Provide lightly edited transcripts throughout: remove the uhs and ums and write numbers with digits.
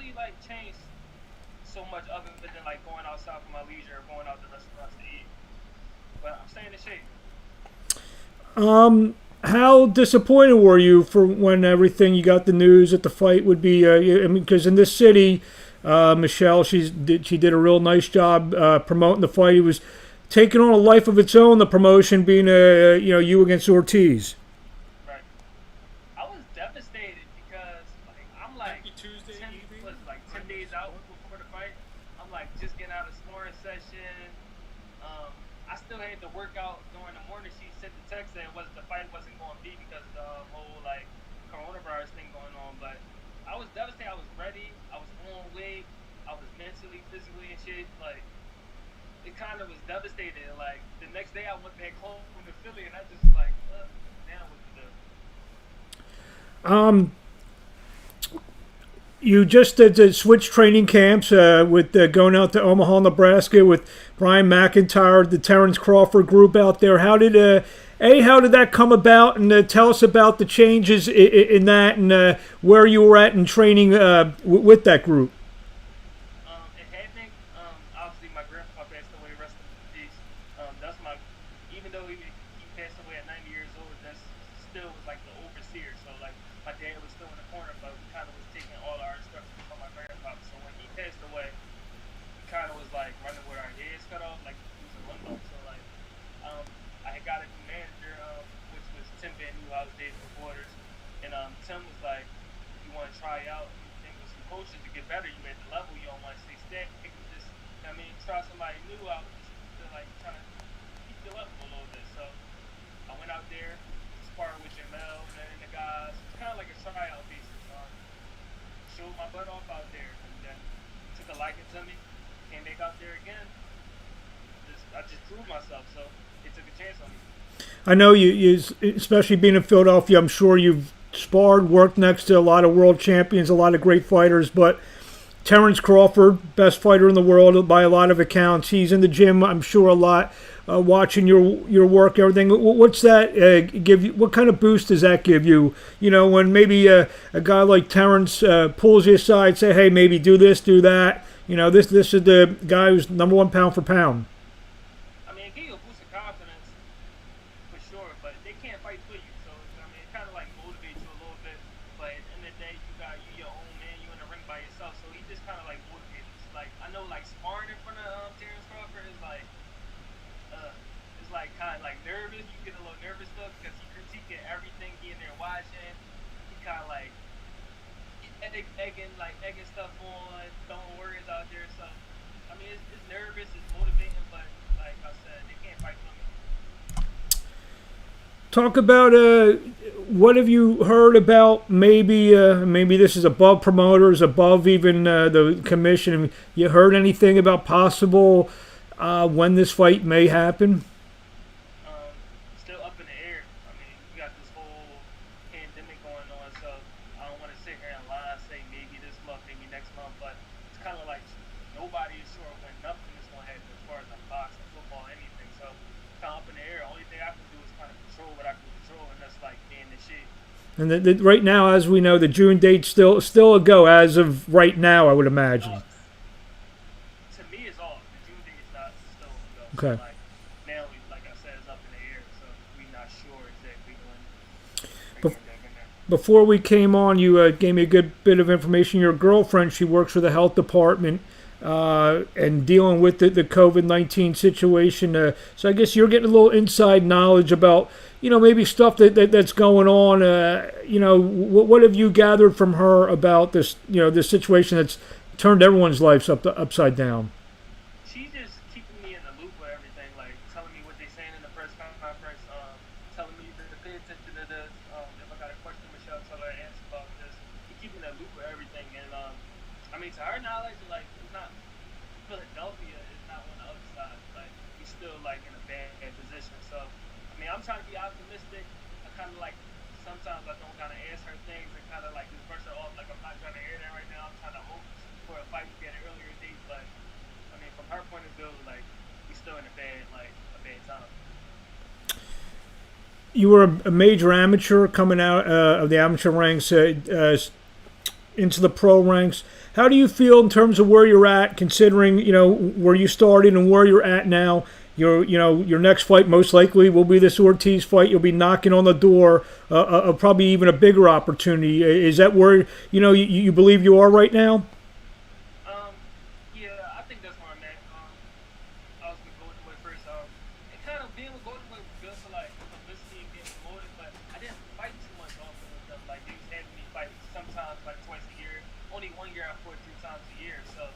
really like changed so much other than like going outside for my leisure or going out to restaurants to eat. But I'm staying in shape. How disappointed were you for when everything you got the news that the fight would be? I mean, because in this city, Michelle, she did a real nice job promoting the fight. It was taking on a life of its own. The promotion being, you against Ortiz. Right. I was devastated because like I'm like Happy Tuesday 10 evening. was like My 10 name is days out Mark. before the fight. I'm like just getting out of sparring session. I still had to work out during the morning. She sent the text saying was the fight wasn't going to be because of the whole like coronavirus thing going on. But I was devastated. I was ready. I was on weight. I was mentally, physically in shape. Like it kind of was devastating. Like the next day, I went back home to Philly, and I just like now what to do. Um, you just did switch training camps with going out to Omaha, Nebraska with Brian McIntyre, the Terrence Crawford group out there. How did that come about? And tell us about the changes in that and where you were at in training with that group. It happened. Obviously, my grandpa passed away. Rest in peace. That's my. Even though he passed away at 90 years old, that's still was like the overseer. So like my dad was still in the corner, but we kind of was taking all our instructions from my grandpa. So when he passed away, we kind of was like running with our heads cut off, like he was in limbo. So like I had got a new manager, which was Tim Van who I was dating for Borders, and Tim was like, "You want to try out and think with some coaches to get better? You at the level, you don't want to stay stagnant. Just, I mean, try somebody new out just to like kind of keep your level a little bit." So I went out there, sparring with Jamel and the guys. It's kind of like a tryout basis. Showed my butt off out there, and then took a liking to me. Came back out there again. I just proved myself, so they took a chance on me. I know especially being in Philadelphia, I'm sure you've sparred, worked next to a lot of world champions, a lot of great fighters, but Terrence Crawford, best fighter in the world by a lot of accounts. He's in the gym, I'm sure, a lot, watching your work, everything. What's that give you? What kind of boost does that give you? You know, when maybe a guy like Terrence pulls you aside, say, "Hey, maybe do this, do that." You know, this is the guy who's number one pound for pound. I mean, it gave you a boost of confidence for sure, but they can't fight for you. So I mean, it kind of like motivates you a little bit. But at the end of the day, you your own man. You in the ring by yourself. So he just kind of like motivates. Like I know, like sparring in front of Terrence Crawford is like it's like kind of like nervous. You get a little nervous stuff because he critiquing everything. He in there watching. He kind of like egging stuff on, throwing words out there. So I mean, it's nervous, it's motivating, but like I said, they can't fight for me. Talk about what have you heard about maybe this is above promoters, above even the commission. You heard anything about possible when this fight may happen? Still up in the air. I mean, we got this whole pandemic going on, so I don't want to sit here and lie and say maybe this month, maybe next month, but it's kind of like nobody is sure when nothing is going to happen as far as like boxing, football, anything. So kind of up in the air. Only thing I can do is kind of control what I can control, and that's like being the shit. And right now, as we know, the June date's still a go as of right now. I would imagine. To me, it's off. The June date is not still on go. So Okay. like now, like I said, it's up in the air, so we not sure exactly when they Bef- get back in there. Before we came on, you gave me a good bit of information. Your girlfriend, she works for the health department and dealing with the COVID-19 situation. So I guess you're getting a little inside knowledge about, maybe stuff that's going on. What have you gathered from her about this situation that's turned everyone's lives upside down? She's just keeping me in the loop with everything, like telling me what they're saying in the press conference, telling me to pay attention to this. If I got a question, Michelle, tell her to answer about this. He keeping in the loop with everything, and I mean, to her knowledge, like it's not Philadelphia is not on the other side. Like we still like in a bad position. So I mean, I'm trying to be optimistic. I kind of like sometimes I don't kind of ask her things and kind of like just brush her off. Like I'm not trying to hear that right now. I'm trying to hope for a fight to get an earlier date, but I mean, from her point of view, like we still in a bad time. You were a major amateur coming out of the amateur ranks. into the pro ranks. How do you feel in terms of where you're at, considering where you started and where you're at now? Your next fight most likely will be this Ortiz fight. You'll be knocking on the door of probably even a bigger opportunity. Is that where you believe you are right now? Yeah, I think that's where I'm at. I was with Golden Boy first. And kind of being with Golden Boy was good for like publicity and getting promoted, but I didn't fight too much often with them. Like they was having me fight sometimes like twice a year. Only 1 year I fought 3 times a year. So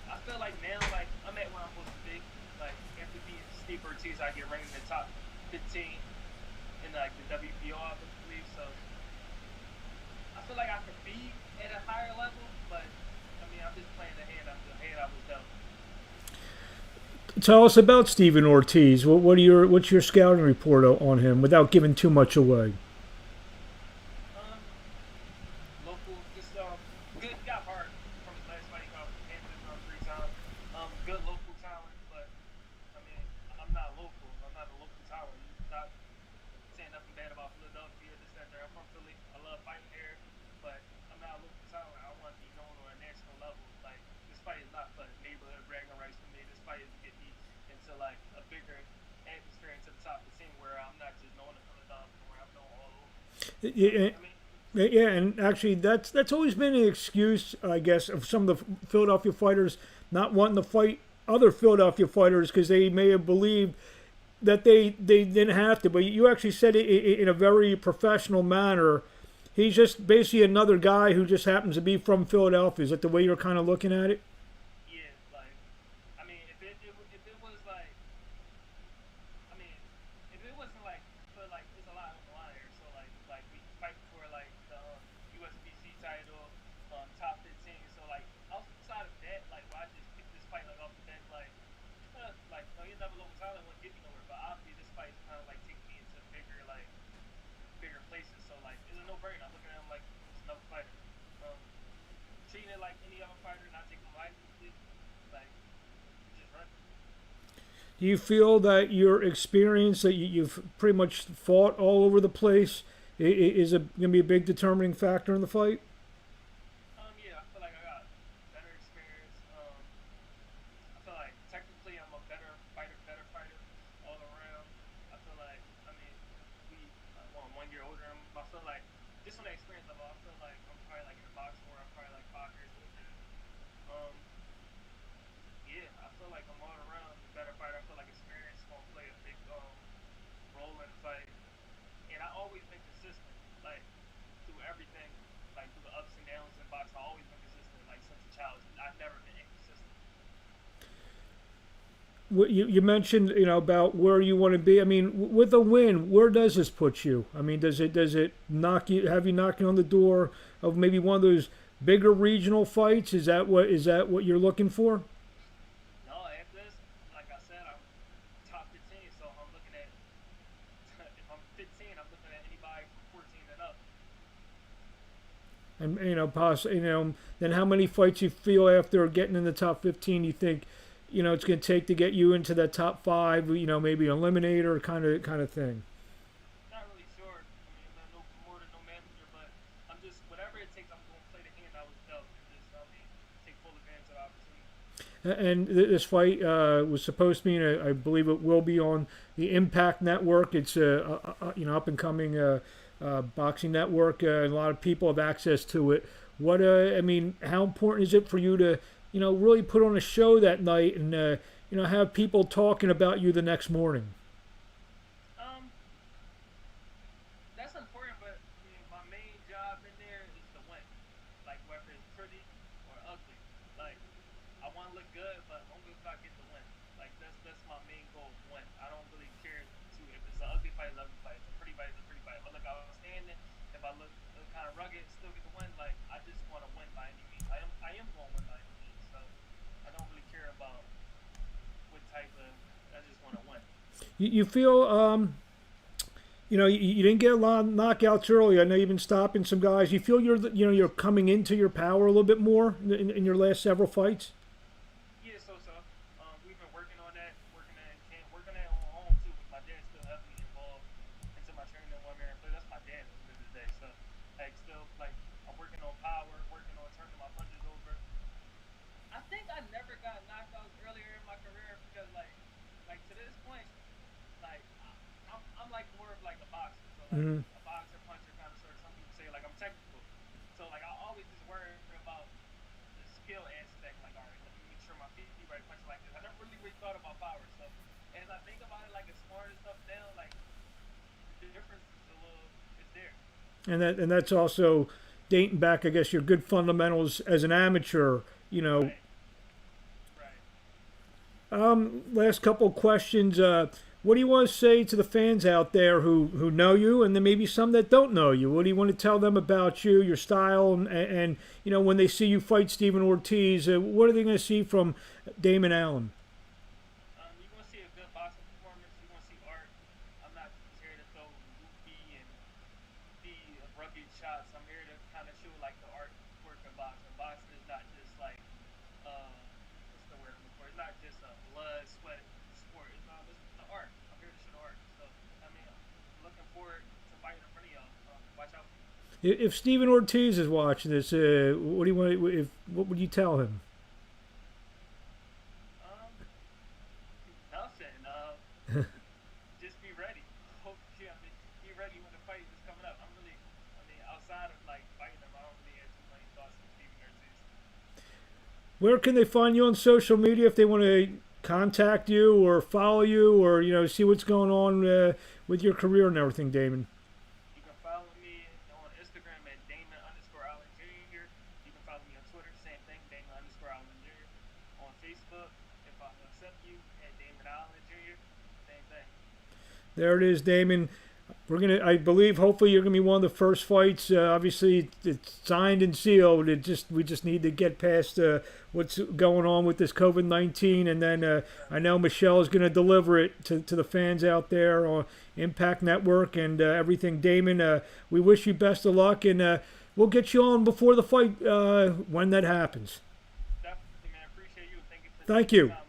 I feel like now like I'm at where I'm supposed to be. Like after beating Steve Ortiz, I get ranked in the top 15 in like the WBO, I believe. So I feel like I could be at a higher level, but I mean I'm just playing the hand I was dealt. Tell us about Stephen Ortiz. What's your scouting report on him without giving too much away? Um, Local, just good. He got hard from his last fight. He got handed his 3 times. Good local talent, but I mean, I'm not local. I'm not a local talent. Not saying nothing bad about Philadelphia, this, that, there. I'm from Philly. I love fighting here, but I'm not a local talent. I want to be known on a national level. Like this fight is not for neighborhood bragging rights for me. This fight is to get me into like a bigger atmosphere into the top 15 where I'm not just known in Philadelphia, where I'm known all over. You know Yeah, what I mean? yeah, and actually, that's always been an excuse, I guess, of some of the Philadelphia fighters not wanting to fight other Philadelphia fighters because they may have believed that they didn't have to. But you actually said it in a very professional manner. He's just basically another guy who just happens to be from Philadelphia. Is that the way you're kind of looking at it? Yeah, like I mean, if it was like I mean, if it wasn't like, but like, there's a lot on the line here. So like we fight for like the USBC title, top 15. So like outside of that, like why just pick this fight like off the bench? Like no, he's never local talent, wouldn't get me nowhere. But obviously, this fight is kind of like taking me into bigger places. So like, it's a no brainer. I'm looking at him like it's another fighter. Um, Treating it like any other fighter, not taking him lightly. Like just run. Do you feel that your experience that you've pretty much fought all over the place is going to be a big determining factor in the fight? Yeah, I feel like I got better experience. I feel like technically I'm a better fighter all around. I feel like, I mean, well, I'm 1 year older. I feel like just on the experience level, I feel like I'm probably like in a boxing where I'm probably like 5 years older. Um, yeah, I feel like I'm all around a better fighter. I feel like experience is gonna play a big role in the fight, and I always been consistent, like through everything, like through the ups and downs in boxing. I always been consistent, like since a child. I've never been inconsistent. You mentioned about where you want to be. I mean, with a win, where does this put you? I mean, does it knock you have you knocking on the door of maybe one of those bigger regional fights? Is that what you're looking for? No, after this, like I said, I'm top 15, so I'm looking at if I'm 15, I'm looking at anybody from 14 and up. And then how many fights you feel after getting in the top 15 you think it's going to take to get you into that top five? Maybe eliminator kind of thing. Not really sure. I mean, I'm no promoter, no manager, but I'm just whatever it takes. I'm going to play the hand I was dealt, and just I mean take full advantage of the opportunity. And this fight was supposed to be, I believe it will be on the Impact Network. It's up and coming boxing network, and a lot of people have access to it. I mean, how important is it for you to really put on a show that night and have people talking about you the next morning? Um, that's important, but I mean, my main job in there is to win. Like whether it's pretty or ugly, like I want to look good, but as long as I get the win, like that's my main goal, win. I don't really care too if it's an ugly fight, it's an ugly fight. If it's a pretty fight, it's a pretty fight. If I look outstanding, if I look kind of rugged, still get the win. Like I just want to win by any means. I am going to win by any means. So I don't really care about what type of. I just want to win. You feel you didn't get a lot of knockouts early. I know you've been stopping some guys. You feel you're coming into your power a little bit more in your last several fights. Yeah, so. We've been working on that, working at camp, working at on home too. With my dad still heavily involved into my training in 1 man play. That's my dad at the end of the day. So like still like I'm working on power, like a boxer, puncher kind of sort of. Some people say like I'm technical. So like I always just worry about the skill aspect. Like, all right, let me make sure my feet right punching like this. I never really thought about power. So as I think about it, like as smart as stuff now, like the difference is a little is there. And that's also dating back, I guess, your good fundamentals as an amateur. Right, right. Last couple of questions. What do you want to say to the fans out there who know you, and then maybe some that don't know you? What do you want to tell them about you, your style, and when they see you fight Stephen Ortiz, what are they going to see from Damon Allen? You're gonna see a good boxing performance. You're gonna see art. I'm not just here to throw goofy and be rugged shots. I'm here to kind of show like the art work of boxing. Boxing is not just like what's the word I'm looking for? It's not just a blood, sweat sport. It's the art. I'm here to show the art. So I mean, I'm looking forward to fighting in front of y'all. Watch out for me. If Stephen Ortiz is watching this, what do you want? What would you tell him? Um, Nothing. Just be ready. Hope yeah, I mean, be ready when the fight is coming up. I mean, outside of like fighting them, I don't really have too many thoughts on Stephen Ortiz. Where can they find you on social media if they want to contact you or follow you or see what's going on with your career and everything, Damon? You can follow me on Instagram at Damon underscore Allen Jr. You can follow me on Twitter, same thing, Damon underscore Allen Jr. On Facebook, if I accept you, at Damon Allen Jr. Same thing. There it is, Damon. I believe, hopefully, you're gonna be one of the first fights. Obviously, it's signed and sealed. We just need to get past what's going on with this COVID-19, and then I know Michelle is gonna deliver it to the fans out there on Impact Network and everything. Damon, we wish you best of luck, and we'll get you on before the fight when that happens. Definitely, man. Appreciate you. Thank you for Thank taking the you. time.